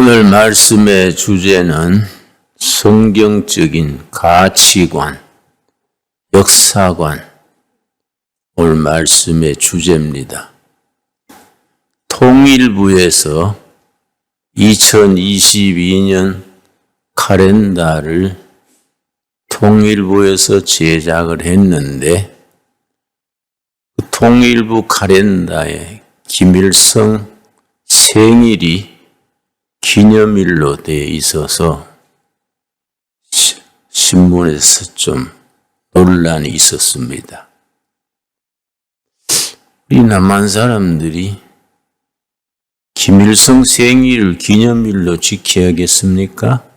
오늘 말씀의 주제는 성경적인 가치관, 역사관, 오늘 말씀의 주제입니다. 통일부에서 2022년 칼렌다를 통일부에서 제작을 했는데 그 통일부 칼렌다에 김일성 생일이 기념일로 되어 있어서 신문에서 좀 논란이 있었습니다. 우리 남한 사람들이 김일성 생일을 기념일로 지켜야겠습니까?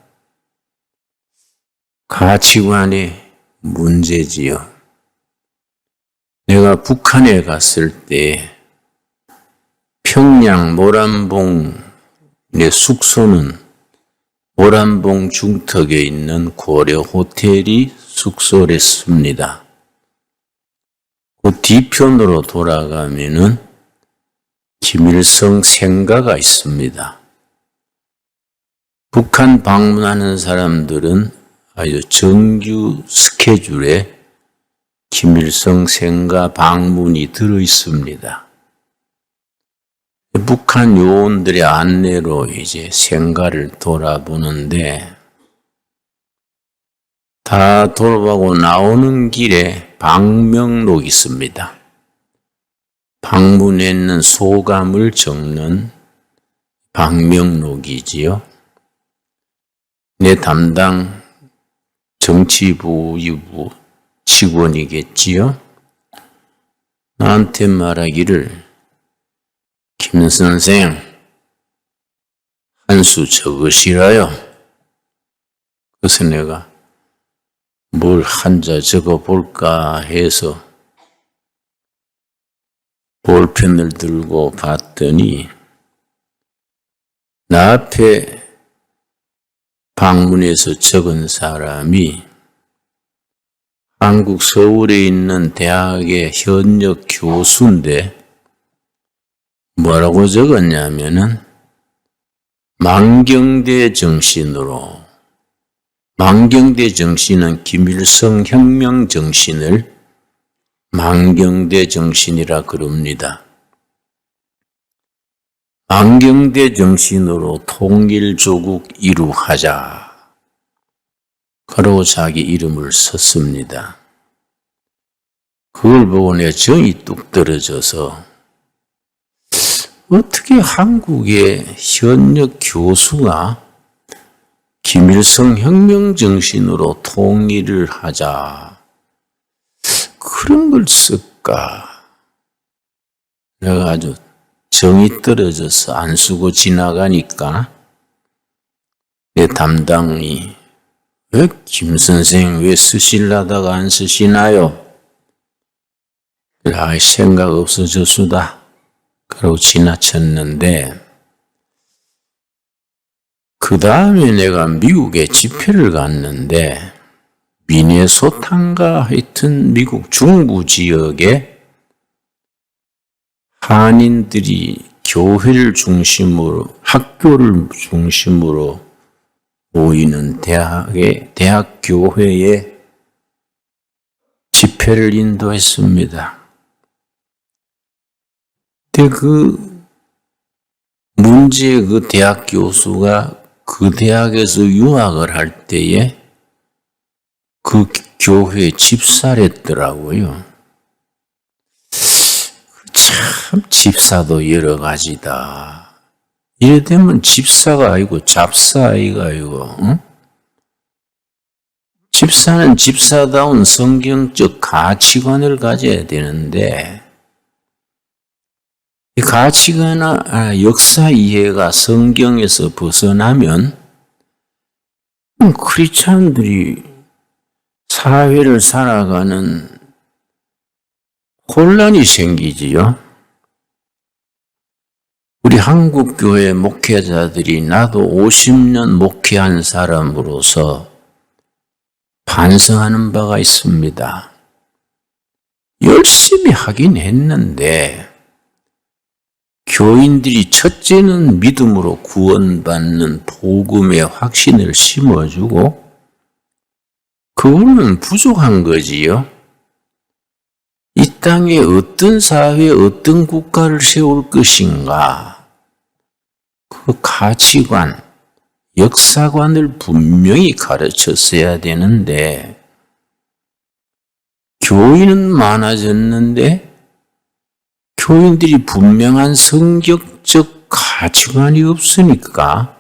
가치관의 문제지요. 내가 북한에 갔을 때 평양 모란봉 내 숙소는 모란봉 중턱에 있는 고려 호텔이 숙소랬습니다. 그 뒤편으로 돌아가면은 김일성 생가가 있습니다. 북한 방문하는 사람들은 아주 정규 스케줄에 김일성 생가 방문이 들어 있습니다. 북한 요원들의 안내로 이제 생가를 돌아보는데 다 돌아보고 나오는 길에 방명록이 있습니다. 방문했는 소감을 적는 방명록이지요. 내 담당 정치부 유부 직원이겠지요. 나한테 말하기를 김 선생, 한 수 적으시라요. 그래서 내가 뭘 한자 적어볼까 해서 볼펜을 들고 봤더니 나 앞에 방문해서 적은 사람이 한국 서울에 있는 대학의 현역 교수인데 뭐라고 적었냐면은 망경대 정신으로, 망경대 정신은 김일성 혁명 정신을 망경대 정신이라 그럽니다. 망경대 정신으로 통일조국 이루하자. 그러고 자기 이름을 썼습니다. 그걸 보고 내 정이 뚝 떨어져서 어떻게 한국의 현역 교수가 김일성 혁명 정신으로 통일을 하자 그런 걸 쓸까? 내가 아주 정이 떨어져서 안 쓰고 지나가니까 내 담당이 왜 김 선생 왜 쓰실라다가 안 쓰시나요? 아, 생각 없어졌수다. 그러고 지나쳤는데 그 다음에 내가 미국에 집회를 갔는데 미네소타인가 하여튼 미국 중부 지역에 한인들이 교회를 중심으로 학교를 중심으로 모이는 대학교회에 집회를 인도했습니다. 근데 그 문제의 그 대학 교수가 그 대학에서 유학을 할 때에 그 교회 집사랬더라고요. 참 집사도 여러 가지다. 이래 되면 집사가 아니고 잡사 아이가 아니고, 응? 집사는 집사다운 성경적 가치관을 가져야 되는데 이 가치관이나 역사 이해가 성경에서 벗어나면 크리스찬들이 사회를 살아가는 혼란이 생기지요. 우리 한국교회 목회자들이 나도 50년 목회한 사람으로서 반성하는 바가 있습니다. 열심히 하긴 했는데 교인들이 첫째는 믿음으로 구원받는 복음의 확신을 심어주고 그거는 부족한 거지요. 이 땅에 어떤 사회, 어떤 국가를 세울 것인가 그 가치관, 역사관을 분명히 가르쳤어야 되는데 교인은 많아졌는데 교인들이 분명한 성격적 가치관이 없으니까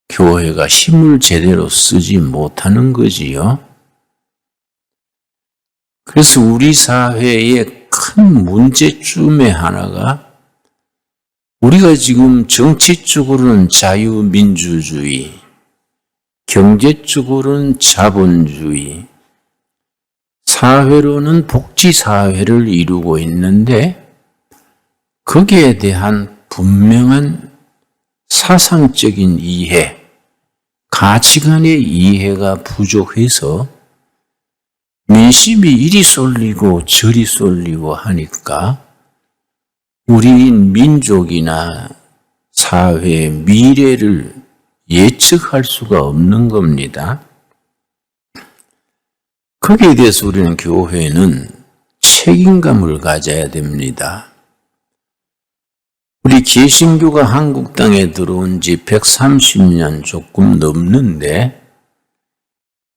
교회가 힘을 제대로 쓰지 못하는 거지요. 그래서 우리 사회의 큰 문제점의 하나가 우리가 지금 정치적으로는 자유민주주의, 경제적으로는 자본주의, 사회로는 복지사회를 이루고 있는데 거기에 대한 분명한 사상적인 이해, 가치관의 이해가 부족해서 민심이 이리 쏠리고 저리 쏠리고 하니까 우리 민족이나 사회의 미래를 예측할 수가 없는 겁니다. 거기에 대해서 우리는 교회는 책임감을 가져야 됩니다. 우리 개신교가 한국 땅에 들어온 지 130년 조금 넘는데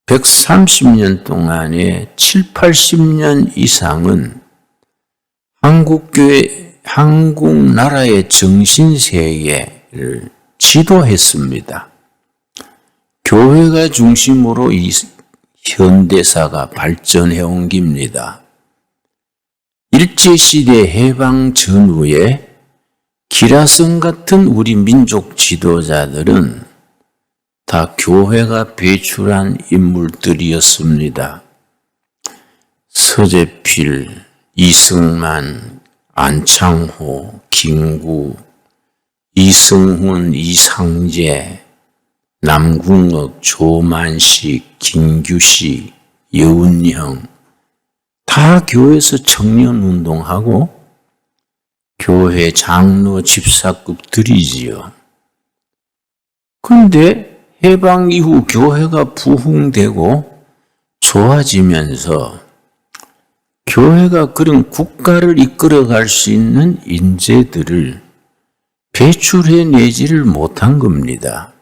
130년 동안에 7, 80년 이상은 한국 나라의 정신세계를 지도했습니다. 교회가 중심으로 이 현대사가 발전해온 겁니다. 일제시대 해방 전후에 기라성 같은 우리 민족 지도자들은 다 교회가 배출한 인물들이었습니다. 서재필, 이승만, 안창호, 김구, 이승훈, 이상재, 남궁옥, 조만식, 김규식, 여운형 다 교회에서 청년운동하고 교회 장로 집사급들이지요. 그런데 해방 이후 교회가 부흥되고 좋아지면서 교회가 그런 국가를 이끌어갈 수 있는 인재들을 배출해내지를 못한 겁니다.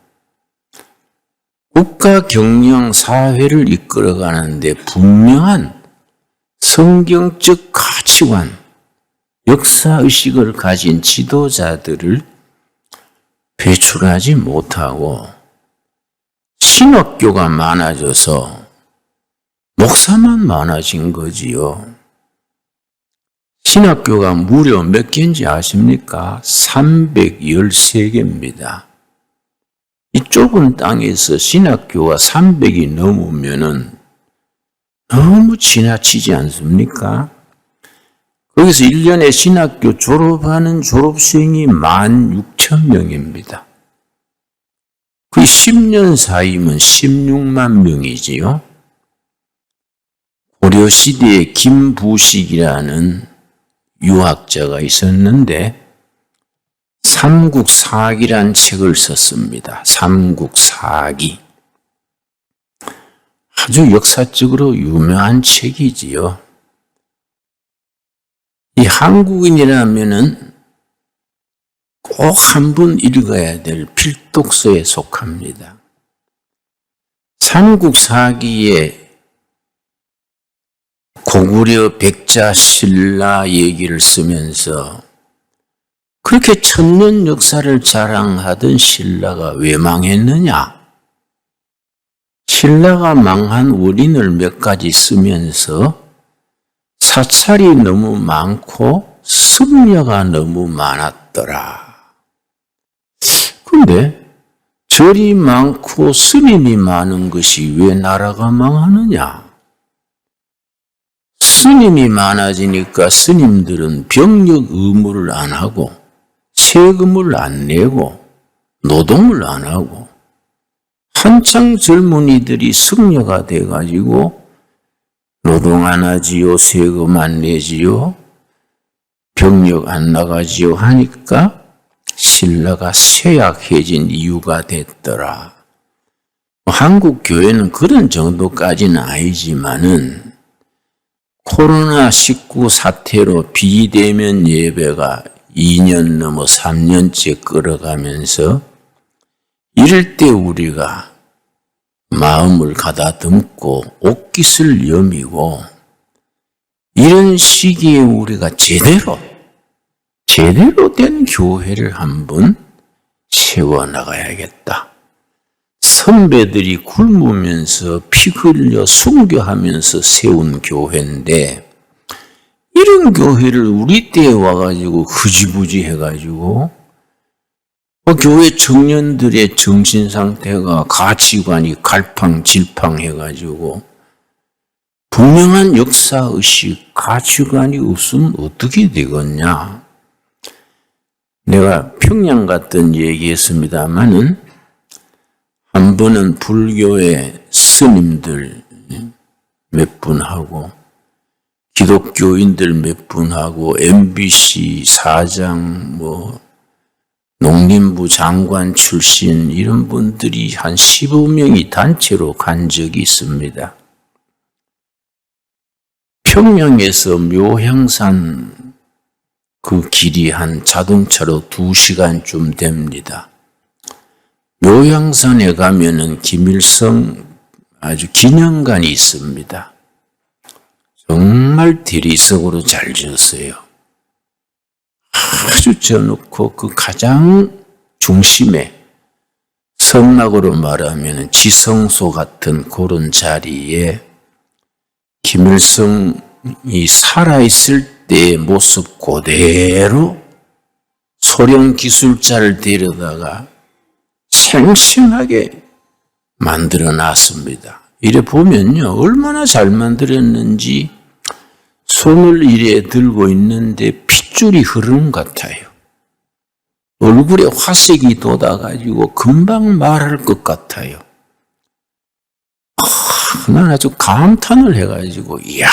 국가 경영 사회를 이끌어가는데 분명한 성경적 가치관, 역사의식을 가진 지도자들을 배출하지 못하고 신학교가 많아져서 목사만 많아진 거지요. 신학교가 무려 몇 개인지 아십니까? 313개입니다. 이 좁은 땅에서 신학교가 300이 넘으면은 너무 지나치지 않습니까? 거기서 1년에 신학교 졸업하는 졸업생이 16,000명입니다. 그 10년 사이면 16만 명이지요. 고려시대에 김부식이라는 유학자가 있었는데 삼국사기란 책을 썼습니다. 삼국사기. 아주 역사적으로 유명한 책이지요. 이 한국인이라면은 꼭 한 번 읽어야 될 필독서에 속합니다. 삼국사기에 고구려 백자신라 얘기를 쓰면서 그렇게 천년 역사를 자랑하던 신라가 왜 망했느냐? 신라가 망한 원인을 몇 가지 쓰면서 사찰이 너무 많고 습려가 너무 많았더라. 그런데 절이 많고 스님이 많은 것이 왜 나라가 망하느냐? 스님이 많아지니까 스님들은 병력 의무를 안 하고 세금을 안 내고 노동을 안 하고 한창 젊은이들이 승려가 돼가지고 노동 안 하지요, 세금 안 내지요, 병력 안 나가지요 하니까 신라가 쇠약해진 이유가 됐더라. 한국 교회는 그런 정도까지는 아니지만은 코로나19 사태로 비대면 예배가 2년 넘어 3년째 끌어가면서 이럴 때 우리가 마음을 가다듬고 옷깃을 여미고 이런 시기에 우리가 제대로 된 교회를 한번 세워나가야겠다. 선배들이 굶으면서 피 흘려 순교하면서 세운 교회인데 이런 교회를 우리 때에 와가지고 흐지부지 해가지고 교회 청년들의 정신 상태가 가치관이 갈팡질팡 해가지고 분명한 역사의식, 가치관이 없으면 어떻게 되겠냐. 내가 평양 갔던 얘기했습니다마는 한 번은 불교의 스님들 몇 분하고 기독교인들 몇 분하고 MBC 사장 농림부 장관 출신 이런 분들이 한 15명이 단체로 간 적이 있습니다. 평양에서 묘향산 그 길이 한 자동차로 2시간쯤 됩니다. 묘향산에 가면은 김일성 아주 기념관이 있습니다. 정말 대리석으로 잘 지었어요. 아주 져놓고 그 가장 중심에 성막으로 말하면 지성소 같은 그런 자리에 김일성이 살아있을 때의 모습 그대로 소련 기술자를 데려다가 생생하게 만들어 놨습니다. 이래 보면요, 얼마나 잘 만들었는지 손을 이래 들고 있는데 핏줄이 흐르는 것 같아요. 얼굴에 화색이 돋아가지고 금방 말할 것 같아요. 난 아주 감탄을 해가지고, 이야,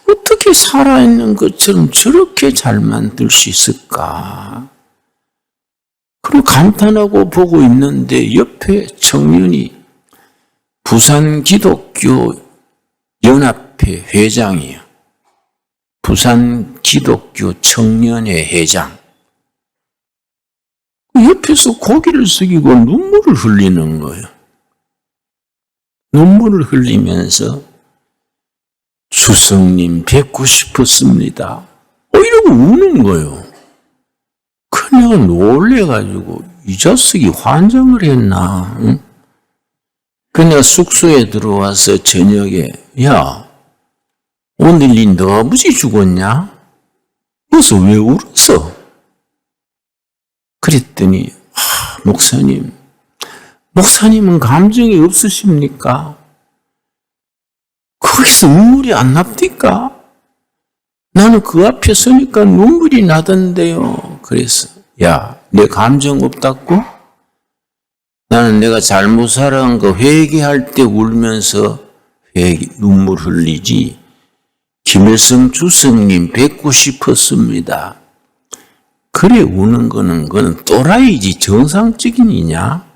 어떻게 살아있는 것처럼 저렇게 잘 만들 수 있을까? 그리고 감탄하고 보고 있는데 옆에 청년이 부산 기독교 연합회 회장이에요. 부산 기독교 청년회 회장. 옆에서 고개를 숙이고 눈물을 흘리는 거예요. 눈물을 흘리면서 주성님 뵙고 싶었습니다. 이러고 우는 거예요. 그냥 놀래가지고 이 자식이 환장을 했나? 응? 그냥 숙소에 들어와서 저녁에 야, 오늘 니 너무 죽었냐? 그래서 왜 울었어? 그랬더니 목사님은 감정이 없으십니까? 거기서 눈물이 안 납니까? 나는 그 앞에 서니까 눈물이 나던데요. 그래서 야, 내 감정 없다고? 나는 내가 잘못 살아간 거 회개할 때 울면서 눈물 흘리지. 김일성 주석님 뵙고 싶었습니다. 그래 우는 그는 또라이지 정상적인 이냐?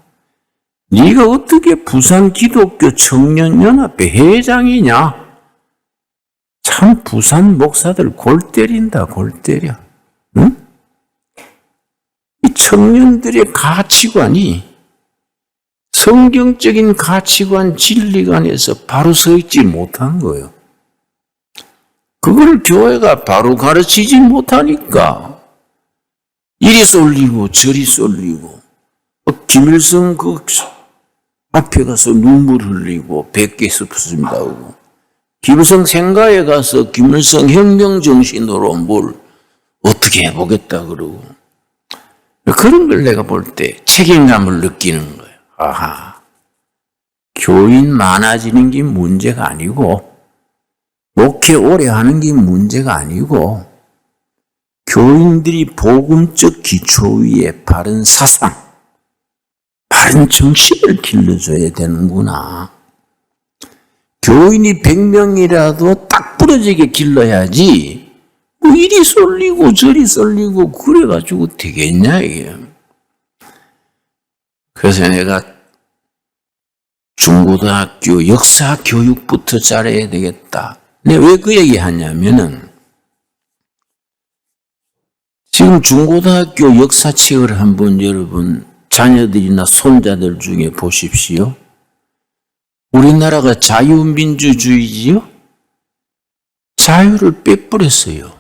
네가 어떻게 부산 기독교 청년연합회 회장이냐? 참 부산 목사들 골 때린다, 골 때려. 응? 이 청년들의 가치관이 성경적인 가치관, 진리관에서 바로 서 있지 못한 거예요. 그걸 교회가 바로 가르치지 못하니까 이리 쏠리고 저리 쏠리고 김일성 그 앞에 가서 눈물 흘리고 뵙게 싶습니다 하고 김일성 생가에 가서 김일성 혁명 정신으로 뭘 어떻게 해보겠다 그러고 그런 걸 내가 볼 때 책임감을 느끼는 거예요. 아하, 교인 많아지는 게 문제가 아니고 목회 오래 하는 게 문제가 아니고 교인들이 복음적 기초 위에 바른 사상, 바른 정신을 길러줘야 되는구나. 교인이 100명이라도 딱 부러지게 길러야지 뭐 이리 쏠리고 저리 쏠리고 그래가지고 되겠냐 이게. 그래서 내가 중고등학교 역사 교육부터 잘해야 되겠다. 내가 왜 그 얘기 하냐면은 지금 중고등학교 역사책을 한번 여러분 자녀들이나 손자들 중에 보십시오. 우리나라가 자유민주주의지요? 자유를 빼버렸어요.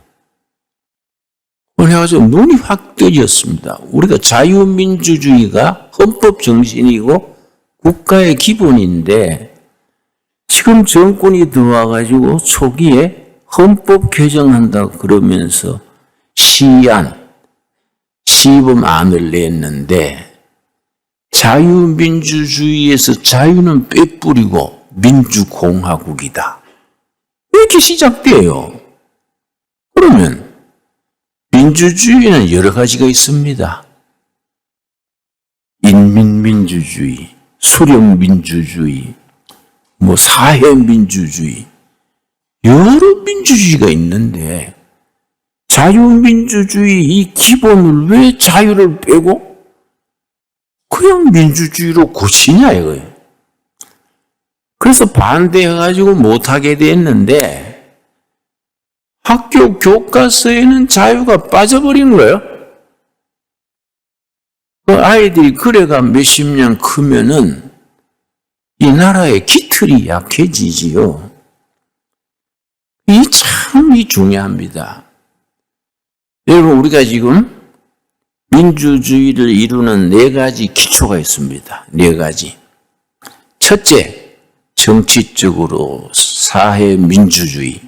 그래가지고 눈이 확 떠졌습니다. 우리가 자유민주주의가 헌법 정신이고 국가의 기본인데 지금 정권이 들어와가지고 초기에 헌법 개정한다 그러면서 시범안을 냈는데 자유민주주의에서 자유는 빼뿌리고 민주공화국이다. 이렇게 시작돼요. 그러면 민주주의는 여러 가지가 있습니다. 인민민주주의, 수령민주주의, 사회민주주의, 여러 민주주의가 있는데 자유민주주의 이 기본을 왜 자유를 빼고 그냥 민주주의로 고치냐 이거예요. 그래서 반대해가지고 못하게 됐는데 학교 교과서에는 자유가 빠져버린 거예요. 그 아이들이 그래가 몇십 년 크면은 이 나라의 기틀이 약해지지요. 이 참 중요합니다. 여러분 우리가 지금 민주주의를 이루는 4가지 기초가 있습니다. 4가지. 첫째, 정치적으로 사회민주주의.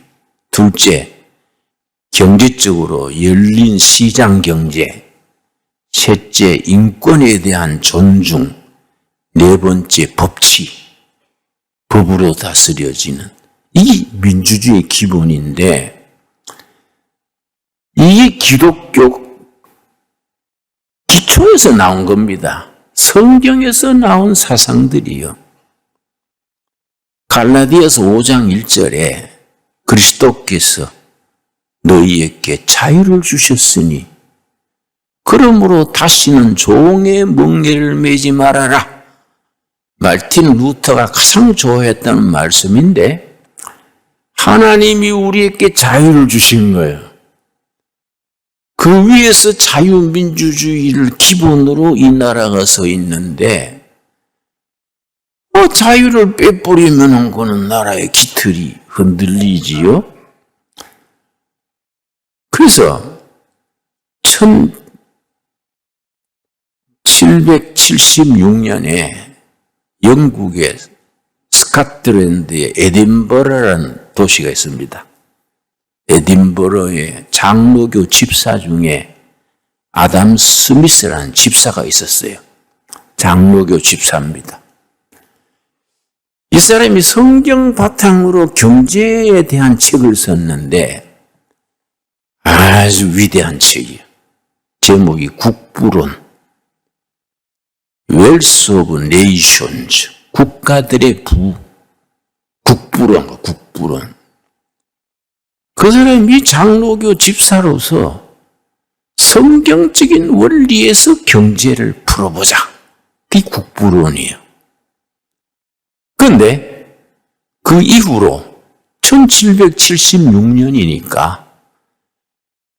둘째, 경제적으로 열린 시장경제. 셋째, 인권에 대한 존중. 4번째, 법치. 법으로 다스려지는. 이게 민주주의의 기본인데 이게 기독교 기초에서 나온 겁니다. 성경에서 나온 사상들이요. 갈라디아서 5장 1절에 그리스도께서 너희에게 자유를 주셨으니 그러므로 다시는 종의 멍에를 매지 말아라. 말틴 루터가 가장 좋아했다는 말씀인데 하나님이 우리에게 자유를 주신 거예요. 그 위에서 자유민주주의를 기본으로 이 나라가 서 있는데 자유를 빼버리면 그는 나라의 기틀이 흔들리지요. 그래서 1776년에 영국의 스코틀랜드의 에딘버러라는 도시가 있습니다. 에딘버러의 장로교 집사 중에 아담 스미스라는 집사가 있었어요. 장로교 집사입니다. 이 사람이 성경 바탕으로 경제에 대한 책을 썼는데 아주 위대한 책이에요. 제목이 국부론, 웰스 오브 네이션즈, 국가들의 국부론. 그 사람이 장로교 집사로서 성경적인 원리에서 경제를 풀어보자. 그게 국부론이에요. 그런데 그 이후로 1776년이니까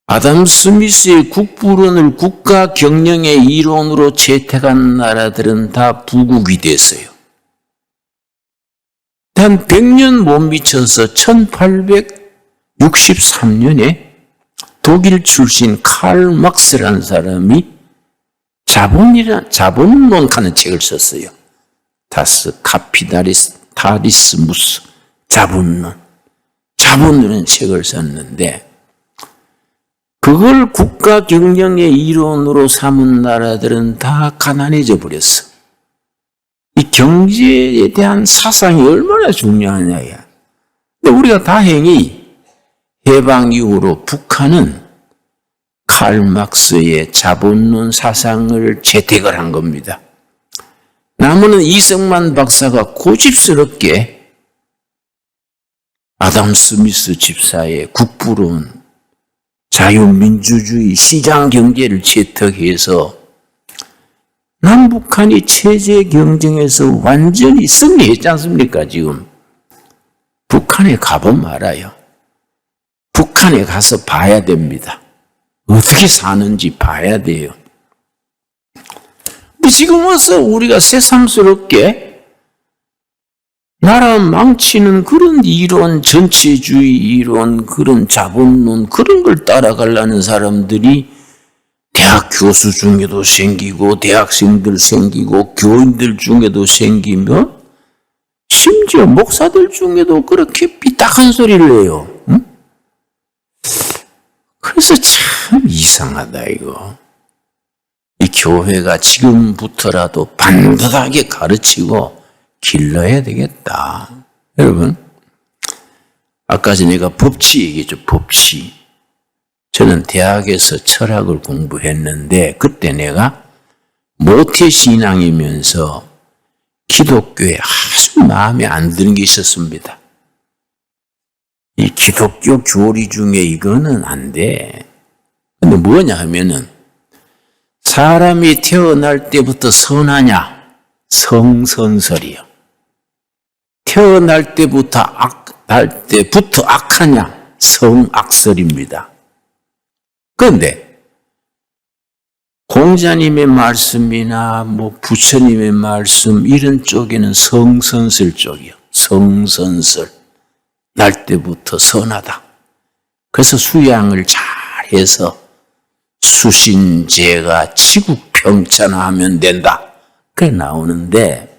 아담 스미스의 국부론을 국가 경영의 이론으로 채택한 나라들은 다 부국이 됐어요. 단 100년 못 미쳐서 1863년에 독일 출신 칼 막스라는 사람이 자본론 하는 책을 썼어요. 다스 카피탈리스무스 자본론은 책을 썼는데 그걸 국가 경영의 이론으로 삼은 나라들은 다 가난해져 버렸어. 이 경제에 대한 사상이 얼마나 중요하냐. 근데 우리가 다행히 해방 이후로 북한은 칼 막스의 자본론 사상을 채택을 한 겁니다. 나무는 이승만 박사가 고집스럽게 아담 스미스 집사의 국부론 자유민주주의 시장 경제를 채택해서 남북한이 체제 경쟁에서 완전히 승리했지 않습니까? 지금 북한에 가보면 알아요. 북한에 가서 봐야 됩니다. 어떻게 사는지 봐야 돼요. 근데 지금 와서 우리가 새삼스럽게 나라 망치는 그런 이론, 전체주의 이론, 그런 자본론, 그런 걸 따라가려는 사람들이 대학 교수 중에도 생기고, 대학생들 생기고, 교인들 중에도 생기며, 심지어 목사들 중에도 그렇게 삐딱한 소리를 해요. 응? 그래서 참 이상하다, 이거. 이 교회가 지금부터라도 반듯하게 가르치고 길러야 되겠다. 여러분, 아까 전에 내가 법치 얘기했죠, 법치. 저는 대학에서 철학을 공부했는데 그때 내가 모태신앙이면서 기독교에 아주 마음에 안 드는 게 있었습니다. 이 기독교 교리 중에 이거는 안 돼. 근데 뭐냐 하면은 사람이 태어날 때부터 선하냐? 성선설이요. 태어날 때부터 악하냐? 성악설입니다. 그런데 공자님의 말씀이나 뭐 부처님의 말씀 이런 쪽에는 성선설 쪽이요. 성선설. 날 때부터 선하다. 그래서 수양을 잘해서 수신제가 치국평천하면 된다. 그게 나오는데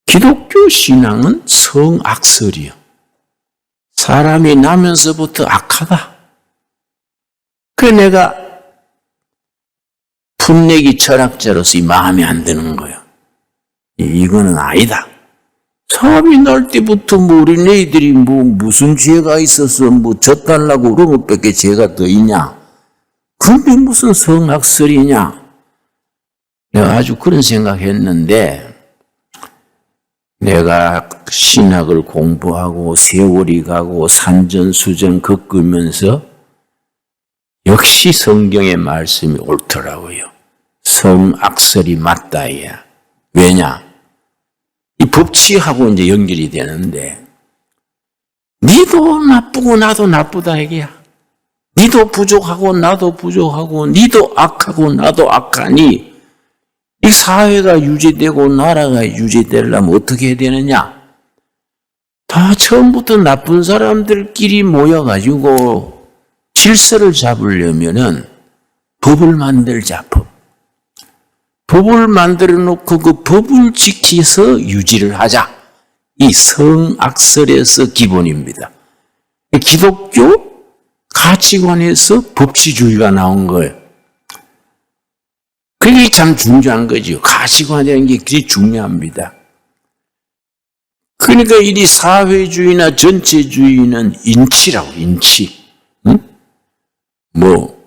기독교 신앙은 성악설이요. 사람이 나면서부터 악하다. 그래 내가 풋내기 철학자로서 이 마음에 안 드는 거예요. 이거는 아니다. 사람이 날 때부터 뭐 어린애들이 뭐 무슨 죄가 있어서 뭐 젖달라고 그런 것밖에 죄가 더 있냐. 그게 무슨 성악설이냐. 내가 아주 그런 생각했는데 내가 신학을 공부하고 세월이 가고 산전수전 겪으면서 역시 성경의 말씀이 옳더라고요. 성악설이 맞다 이야. 왜냐? 이 법치하고 이제 연결이 되는데 니도 나쁘고 나도 나쁘다 이게야. 니도 부족하고 나도 부족하고 니도 악하고 나도 악하니 이 사회가 유지되고 나라가 유지되려면 어떻게 해야 되느냐? 다 처음부터 나쁜 사람들끼리 모여가지고 질서를 잡으려면은 법을 만들자, 법. 법을 만들어 놓고 그 법을 지켜서 유지를 하자. 이 성악설에서 기본입니다. 기독교 가치관에서 법치주의가 나온 거예요. 그게 참 중요한 거죠. 가치관이라는 게 굉장히 중요합니다. 그러니까 이 사회주의나 전체주의는 인치라고, 인치. 응? 뭐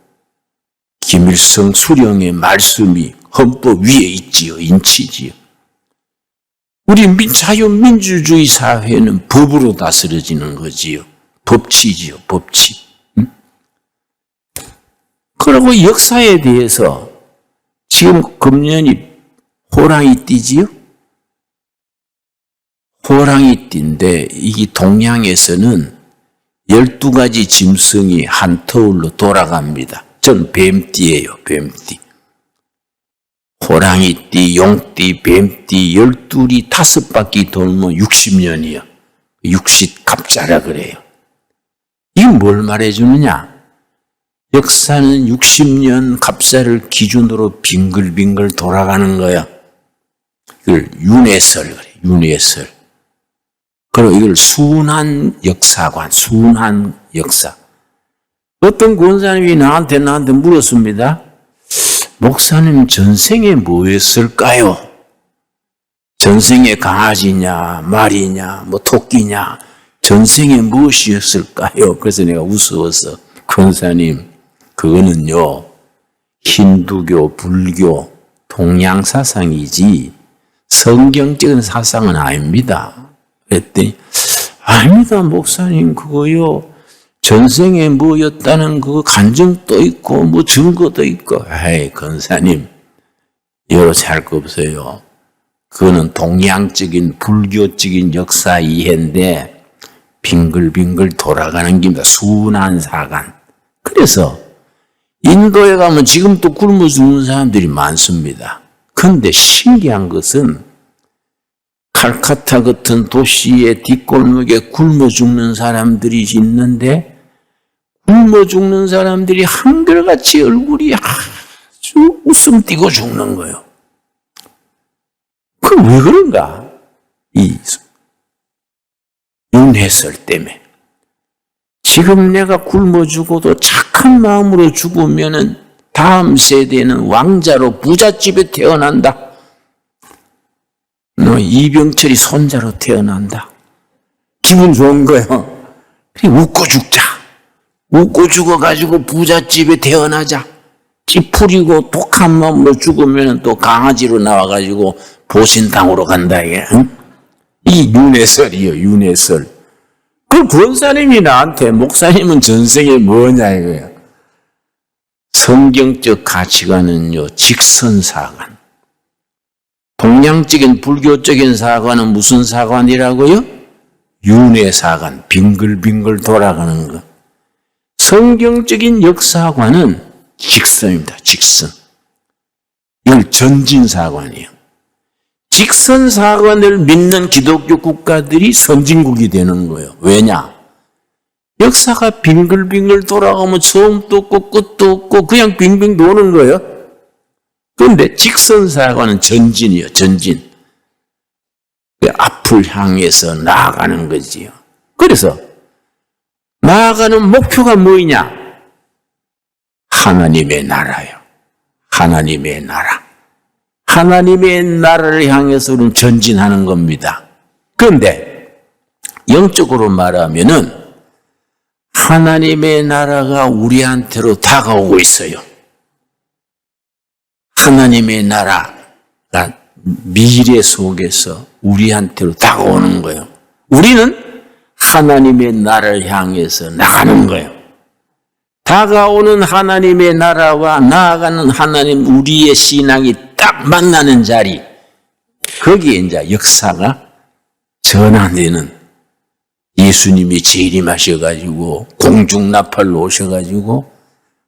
김일성 수령의 말씀이 헌법 위에 있지요. 인치지요. 우리 자유민주주의 사회는 법으로 다스려지는 거지요. 법치지요. 법치. 응? 그리고 역사에 대해서 지금 금년이 호랑이띠지요? 호랑이띠인데 이 동양에서는 12가지 짐승이 한 터울로 돌아갑니다. 전 뱀띠예요. 뱀띠. 호랑이띠, 용띠, 뱀띠 12이 5바퀴 돌면 60년이요. 60갑자라 그래요. 이게 뭘 말해주느냐? 역사는 60년 갑사를 기준으로 빙글빙글 돌아가는 거야. 이걸 윤회설 그래. 윤회설. 그리고 이걸 순환 역사관, 순환 역사. 어떤 권사님이 나한테 물었습니다. 목사님 전생에 뭐 했을까요? 전생에 강아지냐, 말이냐, 뭐 토끼냐, 전생에 무엇이었을까요? 그래서 내가 웃어서 권사님 그거는요 힌두교, 불교, 동양 사상이지 성경적인 사상은 아닙니다. 그랬더니 아닙니다 목사님 그거요 전생에 뭐였다는 그 간증도 있고 뭐 증거도 있고. 에이 권사님 이렇게 할 거 없어요. 그거는 동양적인 불교적인 역사 이해인데 빙글빙글 돌아가는 겁니다. 순한 사관. 그래서 인도에 가면 지금도 굶어 죽는 사람들이 많습니다. 그런데 신기한 것은 칼카타 같은 도시의 뒷골목에 굶어 죽는 사람들이 있는데 굶어 죽는 사람들이 한결같이 얼굴이 아주 웃음 띄고 죽는 거예요. 그럼 왜 그런가? 이 윤회설 때문에. 지금 내가 굶어 죽어도 착한 마음으로 죽으면은 다음 세대는 왕자로 부잣집에 태어난다. 너 이병철이 손자로 태어난다. 기분 좋은 거예요. 웃고 죽자. 웃고 죽어가지고 부잣집에 태어나자. 찌푸리고 독한 마음으로 죽으면 또 강아지로 나와가지고 보신당으로 간다. 이게. 응? 이 윤회설이요. 윤회설. 그 권사님이 나한테 목사님은 전생에 뭐냐 이거예요. 성경적 가치관은요. 직선사관. 동양적인 불교적인 사관은 무슨 사관이라고요? 윤회사관. 빙글빙글 돌아가는 것. 성경적인 역사관은 직선입니다. 직선. 이걸 전진사관이에요. 직선사관을 믿는 기독교 국가들이 선진국이 되는 거예요. 왜냐? 역사가 빙글빙글 돌아가면 처음도 없고 끝도 없고 그냥 빙빙 도는 거예요. 그런데 직선사관은 전진이에요. 전진. 앞을 향해서 나아가는 거지요. 그래서 나아가는 목표가 뭐냐? 하나님의 나라요. 하나님의 나라. 하나님의 나라를 향해서 우리는 전진하는 겁니다. 그런데 영적으로 말하면은 하나님의 나라가 우리한테로 다가오고 있어요. 하나님의 나라가 미래 속에서 우리한테로 다가오는 거예요. 우리는 하나님의 나라를 향해서 나가는 거예요. 다가오는 하나님의 나라와 나아가는 하나님 우리의 신앙이 딱 만나는 자리, 거기에 이제 역사가 전환되는 예수님이 재림하셔가지고 공중나팔로 오셔가지고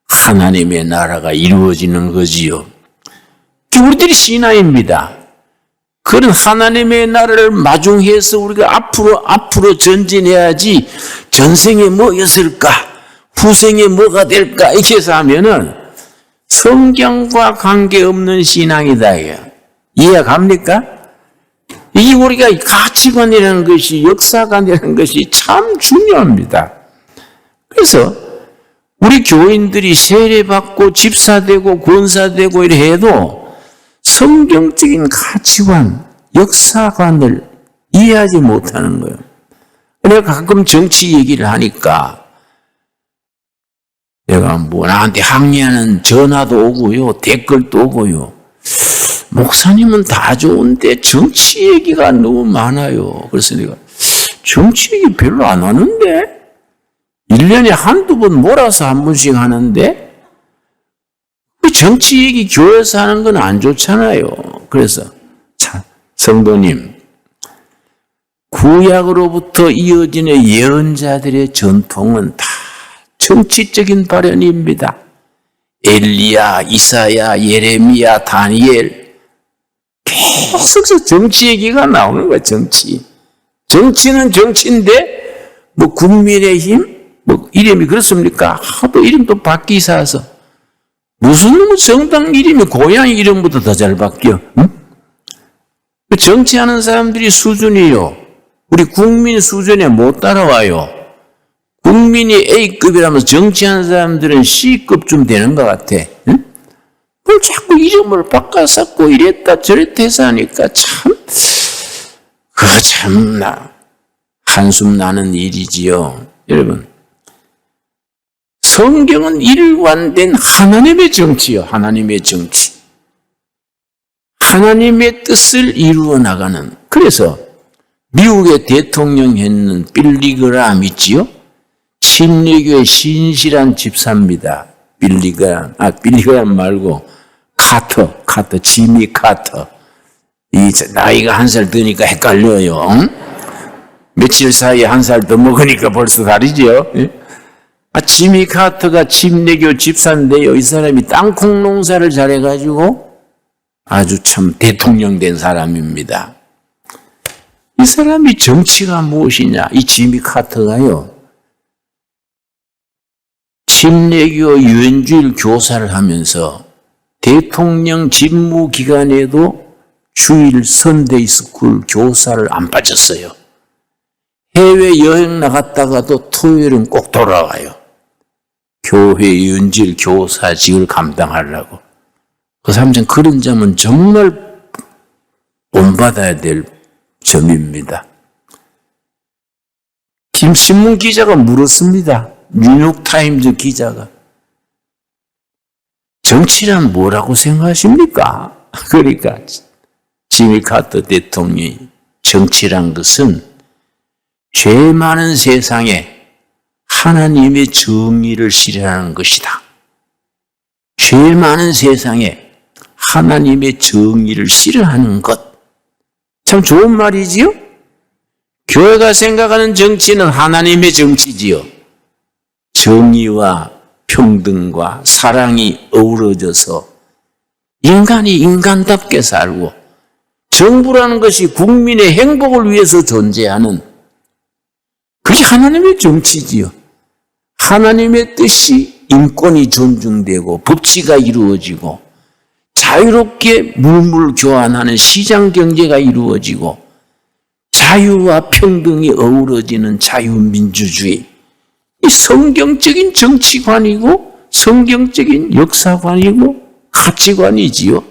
하나님의 나라가 이루어지는 거지요. 우리들이 신앙입니다. 그런 하나님의 나라를 마중해서 우리가 앞으로 전진해야지 전생에 뭐였을까? 후생에 뭐가 될까? 이렇게 해서 하면은 성경과 관계없는 신앙이다. 이해 갑니까? 이 우리가 가치관이라는 것이 역사관이라는 것이 참 중요합니다. 그래서 우리 교인들이 세례받고 집사되고 권사되고 이래 해도 성경적인 가치관, 역사관을 이해하지 못하는 거예요. 내가 가끔 정치 얘기를 하니까 내가 뭐 나한테 항의하는 전화도 오고요, 댓글도 오고요. 목사님은 다 좋은데 정치 얘기가 너무 많아요. 그래서 내가 정치 얘기 별로 안 하는데 1년에 한두 번 몰아서 한 번씩 하는데 정치 얘기 교회에서 하는 건 안 좋잖아요. 그래서 참 성도님, 구약으로부터 이어지는 예언자들의 전통은 다 정치적인 발언입니다. 엘리야, 이사야, 예레미야, 다니엘 계속 정치 얘기가 나오는 거예요. 정치. 정치는 정치인데 뭐 국민의힘 뭐 이름이 그렇습니까? 하도 이름도 바뀌사서 무슨 놈의 정당 이름이 고향 이름보다 더 잘 바뀌어? 응? 정치하는 사람들이 수준이요. 우리 국민 수준에 못 따라와요. 국민이 A급이라면 정치하는 사람들은 C급쯤 되는 것 같아. 응? 그럼 자꾸 이름을 바꿔서 이랬다 저랬다 해서 하니까 참, 그거 참 한숨 나는 일이지요. 여러분. 성경은 일관된 하나님의 정치요. 하나님의 정치. 하나님의 뜻을 이루어 나가는. 그래서 미국의 대통령 했는 빌리 그라함 있지요. 침례교의 신실한 집사입니다. 빌리그람 말고 카터, 지미 카터. 이 나이가 한 살 드니까 헷갈려요. 응? 며칠 사이에 한 살 더 먹으니까 벌써 다르죠. 지미 카터가 침례교 집사인데요. 이 사람이 땅콩 농사를 잘해가지고 아주 참 대통령 된 사람입니다. 이 사람이 정치가 무엇이냐? 이 지미 카터가요. 침례교 유엔주일 교사를 하면서 대통령 직무 기간에도 주일 선데이 스쿨 교사를 안 빠졌어요. 해외 여행 나갔다가도 토요일은 꼭 돌아와요. 교회 유엔주일 교사직을 감당하려고. 그 사람은 그런 점은 정말 본받아야 될 점입니다. 김신문 기자가 물었습니다. 뉴욕타임즈 기자가. 정치란 뭐라고 생각하십니까? 그러니까 지미 카터 대통령이 정치란 것은 죄 많은 세상에 하나님의 정의를 실현하는 것이다. 죄 많은 세상에 하나님의 정의를 실현하는 것. 참 좋은 말이지요? 교회가 생각하는 정치는 하나님의 정치지요. 정의와 평등과 사랑이 어우러져서 인간이 인간답게 살고 정부라는 것이 국민의 행복을 위해서 존재하는 그게 하나님의 정치지요. 하나님의 뜻이 인권이 존중되고 법치가 이루어지고 자유롭게 물물 교환하는 시장 경제가 이루어지고 자유와 평등이 어우러지는 자유민주주의. 이 성경적인 정치관이고 성경적인 역사관이고 가치관이지요.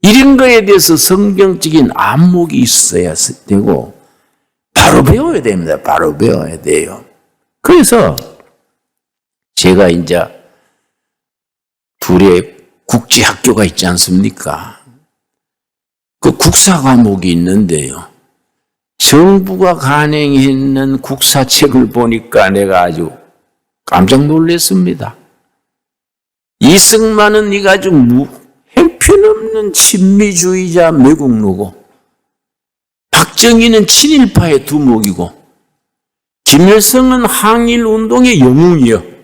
이런 거에 대해서 성경적인 안목이 있어야 되고 바로 배워야 됩니다. 바로 배워야 돼요. 그래서 제가 이제 둘의 국제학교가 있지 않습니까? 그 국사 과목이 있는데요. 정부가 간행했는 국사책을 보니까 내가 아주 깜짝 놀랐습니다. 이승만은 네가 아주 형편없는 친미주의자 매국노고 박정희는 친일파의 두목이고 김일성은 항일운동의 영웅이요.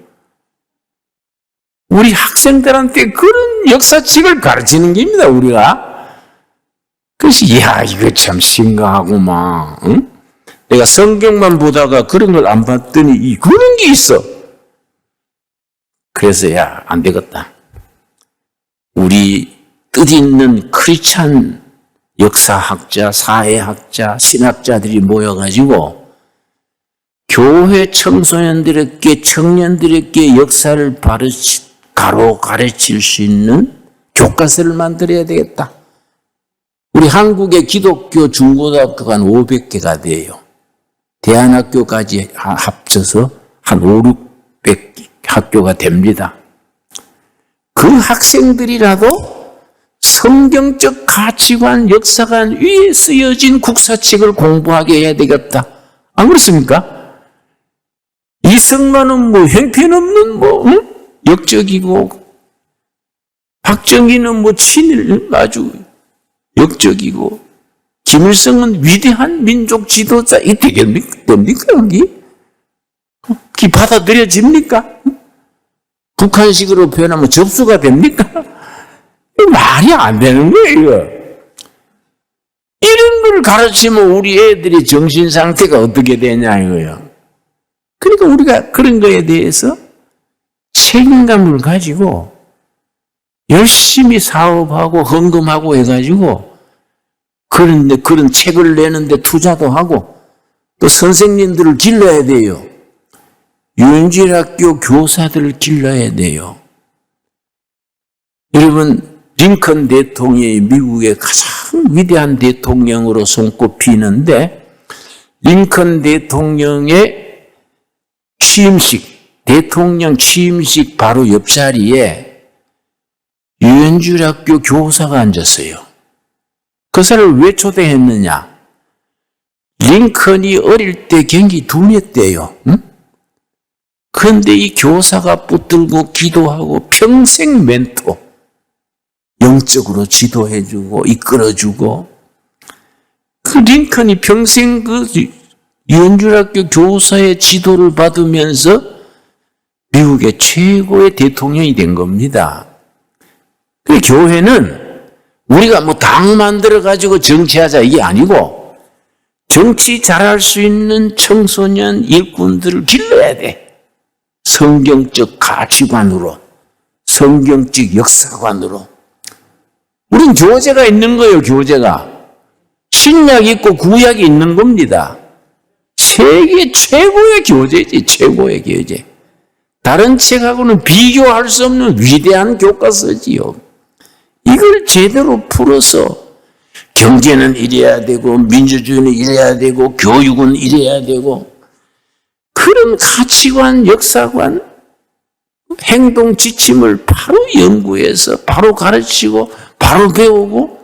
우리 학생들한테 그런 역사책을 가르치는 겁니다, 우리가. 그래서, 이거 참 심각하구만. 응? 내가 성경만 보다가 그런 걸 안 봤더니, 그런 게 있어. 그래서, 안 되겠다. 우리 뜻있는 크리스찬 역사학자, 사회학자, 신학자들이 모여가지고, 교회 청소년들에게, 청년들에게 역사를 가르칠 수 있는 교과서를 만들어야 되겠다. 우리 한국의 기독교 중고등학교가 한 500개가 돼요. 대안학교까지 합쳐서 한 5, 600 학교가 됩니다. 그 학생들이라도 성경적 가치관, 역사관 위에 쓰여진 국사책을 공부하게 해야 되겠다. 안 그렇습니까? 이승만은 형편없는 역적이고, 박정희는 친일 아주 역적이고, 김일성은 위대한 민족 지도자. 이 됩니까, 여기? 받아들여집니까? 북한식으로 표현하면 접수가 됩니까? 말이 안 되는 거예요, 이거. 이런 걸 가르치면 우리 애들의 정신 상태가 어떻게 되냐, 이거예요. 그러니까 우리가 그런 거에 대해서 책임감을 가지고 열심히 사업하고 헌금하고 해가지고 그런 책을 내는데 투자도 하고 또 선생님들을 길러야 돼요. 유엔주일학교 교사들을 길러야 돼요. 여러분, 링컨 대통령이 미국의 가장 위대한 대통령으로 손꼽히는데 링컨 대통령의 대통령 취임식 바로 옆자리에 유엔주일학교 교사가 앉았어요. 그 사람을 왜 초대했느냐? 링컨이 어릴 때 굉장히 둔했대요. 응? 그런데 이 교사가 붙들고 기도하고 평생 멘토, 영적으로 지도해주고 이끌어주고, 그 링컨이 평생 그 연준학교 교사의 지도를 받으면서 미국의 최고의 대통령이 된 겁니다. 그 교회는 우리가 뭐 당 만들어가지고 정치하자 이게 아니고, 정치 잘할 수 있는 청소년 일꾼들을 길러야 돼. 성경적 가치관으로, 성경적 역사관으로. 우린 교재가 있는 거예요, 교재가. 신약이 있고 구약이 있는 겁니다. 세계 최고의 교재지, 최고의 교재. 다른 책하고는 비교할 수 없는 위대한 교과서지요. 이걸 제대로 풀어서 경제는 이래야 되고, 민주주의는 이래야 되고, 교육은 이래야 되고, 그런 가치관, 역사관, 행동 지침을 바로 연구해서 바로 가르치고 바로 배우고,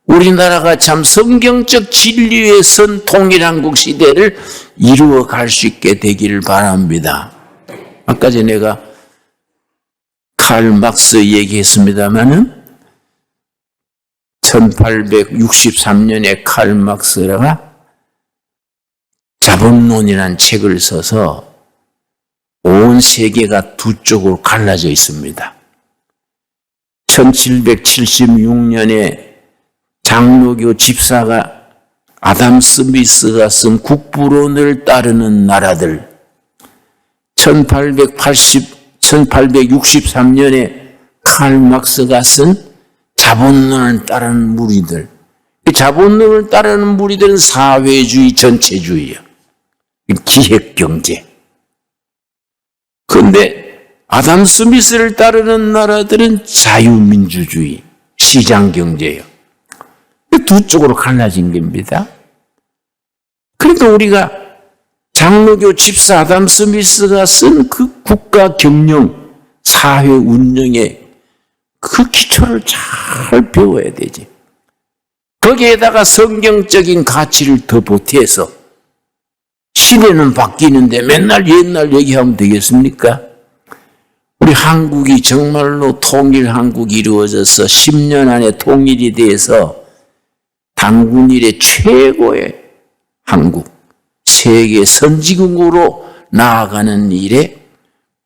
우리나라가 참 성경적 진리의 선 통일한국 시대를 이루어 갈 수 있게 되기를 바랍니다. 아까 전에 내가 칼 막스 얘기했습니다마는 1863년에 칼 막스가 자본론이라는 책을 써서 온 세계가 두 쪽으로 갈라져 있습니다. 1776년에 장로교 집사가 아담 스미스가 쓴 국부론을 따르는 나라들, 1863년에 칼 막스가 쓴 자본론을 따르는 무리들. 자본론을 따르는 무리들은 사회주의, 전체주의예요. 기획경제. 그런데 아담 스미스를 따르는 나라들은 자유민주주의, 시장경제예요. 두 쪽으로 갈라진 겁니다. 그래도 우리가 장로교 집사 아담 스미스가 쓴 그 국가 경영, 사회 운영의 그 기초를 잘 배워야 되지. 거기에다가 성경적인 가치를 더 보태서, 시대는 바뀌는데 맨날 옛날 얘기하면 되겠습니까? 우리 한국이 정말로 통일 한국이 이루어져서 10년 안에 통일이 돼서 단군 이래 최고의 한국, 세계 선진국으로 나아가는 일에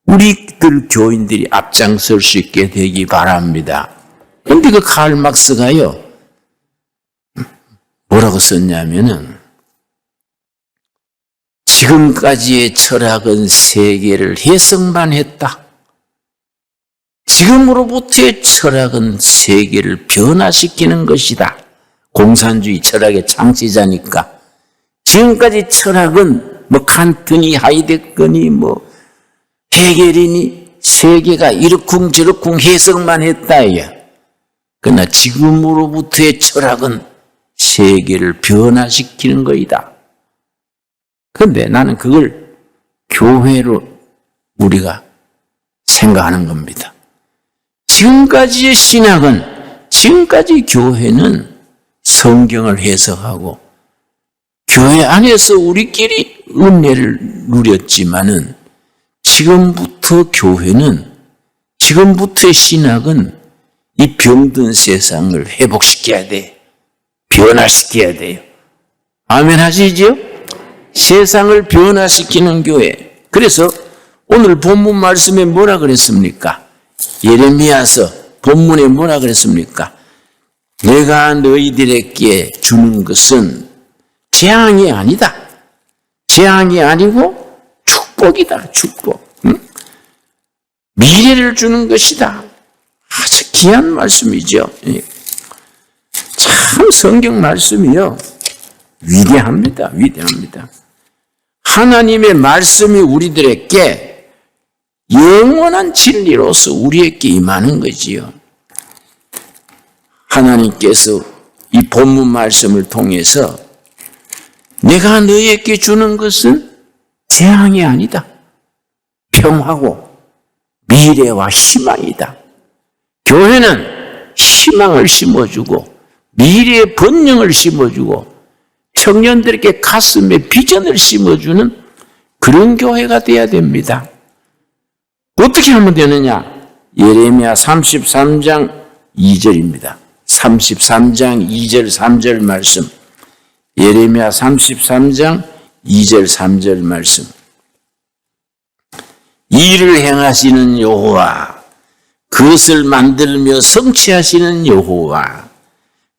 우리들 교인들이 앞장설 수 있게 되기 바랍니다. 그런데 그 칼 막스가요, 뭐라고 썼냐면은, 지금까지의 철학은 세계를 해석만 했다. 지금으로부터의 철학은 세계를 변화시키는 것이다. 공산주의 철학의 창시자니까. 지금까지 철학은 뭐 칸트니 하이데거니 뭐 헤겔이니 세계가 이러쿵저러쿵 해석만 했다. 그러나 지금으로부터의 철학은 세계를 변화시키는 것이다. 그런데 나는 그걸 교회로 우리가 생각하는 겁니다. 지금까지의 신학은, 지금까지 교회는 성경을 해석하고 교회 안에서 우리끼리 은혜를 누렸지만은, 지금부터 교회는, 지금부터의 신학은 이 병든 세상을 회복시켜야 돼. 변화시켜야 돼요. 아멘 하시죠? 세상을 변화시키는 교회. 그래서 오늘 본문 말씀에 뭐라 그랬습니까? 예레미야서 본문에 뭐라 그랬습니까? 내가 너희들에게 주는 것은 재앙이 아니다. 재앙이 아니고 축복이다. 축복. 응? 미래를 주는 것이다. 아주 귀한 말씀이죠. 참 성경 말씀이요, 위대합니다. 위대합니다. 하나님의 말씀이 우리들에게 영원한 진리로서 우리에게 임하는 거지요. 하나님께서 이 본문 말씀을 통해서 내가 너희에게 주는 것은 재앙이 아니다. 평화고 미래와 희망이다. 교회는 희망을 심어주고 미래의 번영을 심어주고 청년들에게 가슴에 비전을 심어주는 그런 교회가 돼야 됩니다. 어떻게 하면 되느냐? 예레미야 33장 2절입니다. 33장 2절 3절 말씀. 예레미야 33장 2절 3절 말씀. 일을 행하시는 여호와, 그것을 만들며 성취하시는 여호와,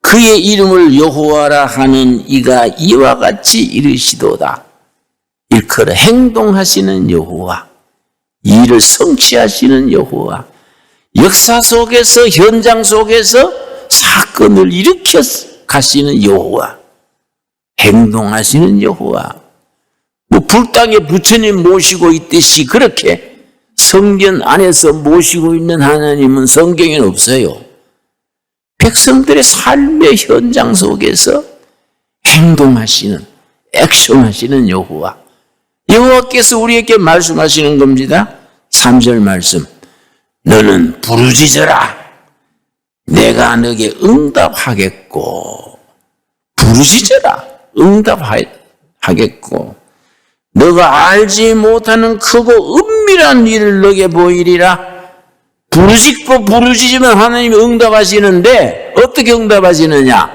그의 이름을 여호와라 하는 이가 이와 같이 이르시도다. 일컬어 행동하시는 여호와, 일을 성취하시는 여호와, 역사 속에서 현장 속에서 사건을 일으켜 가시는 여호와, 행동하시는 여호와. 불당에 부처님 모시고 있듯이 그렇게 성전 안에서 모시고 있는 하나님은 성경에는 없어요. 백성들의 삶의 현장 속에서 행동하시는, 액션하시는 여호와. 여호와께서 우리에게 말씀하시는 겁니다. 3절 말씀. 너는 부르짖어라. 내가 너에게 응답하겠고. 부르짖어라. 응답하겠고. 너가 알지 못하는 크고 은밀한 일을 너에게 보이리라. 부르짖고 부르짖으면 하나님이 응답하시는데 어떻게 응답하시느냐?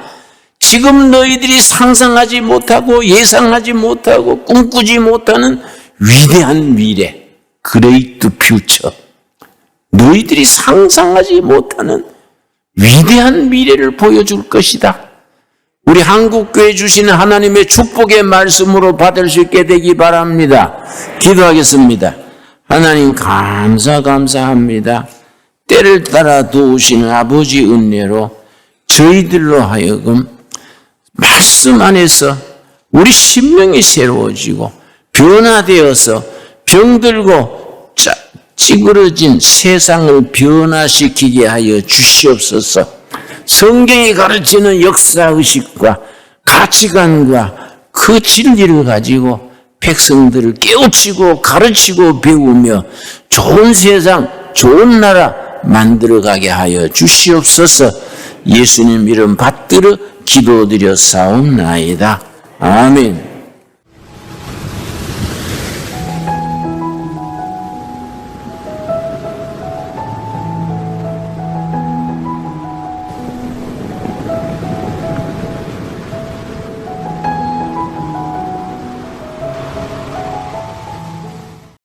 지금 너희들이 상상하지 못하고 예상하지 못하고 꿈꾸지 못하는 위대한 미래, 그레이트 퓨처. 너희들이 상상하지 못하는 위대한 미래를 보여줄 것이다. 우리 한국교회 주시는 하나님의 축복의 말씀으로 받을 수 있게 되기 바랍니다. 기도하겠습니다. 하나님 감사합니다. 때를 따라 도우시는 아버지 은혜로 저희들로 하여금 말씀 안에서 우리 심령이 새로워지고 변화되어서 병들고 찌그러진 세상을 변화시키게 하여 주시옵소서. 성경이 가르치는 역사의식과 가치관과 그 진리를 가지고 백성들을 깨우치고 가르치고 배우며 좋은 세상, 좋은 나라 만들어가게 하여 주시옵소서. 예수님 이름 받들어 기도드려 싸움나이다. 아멘.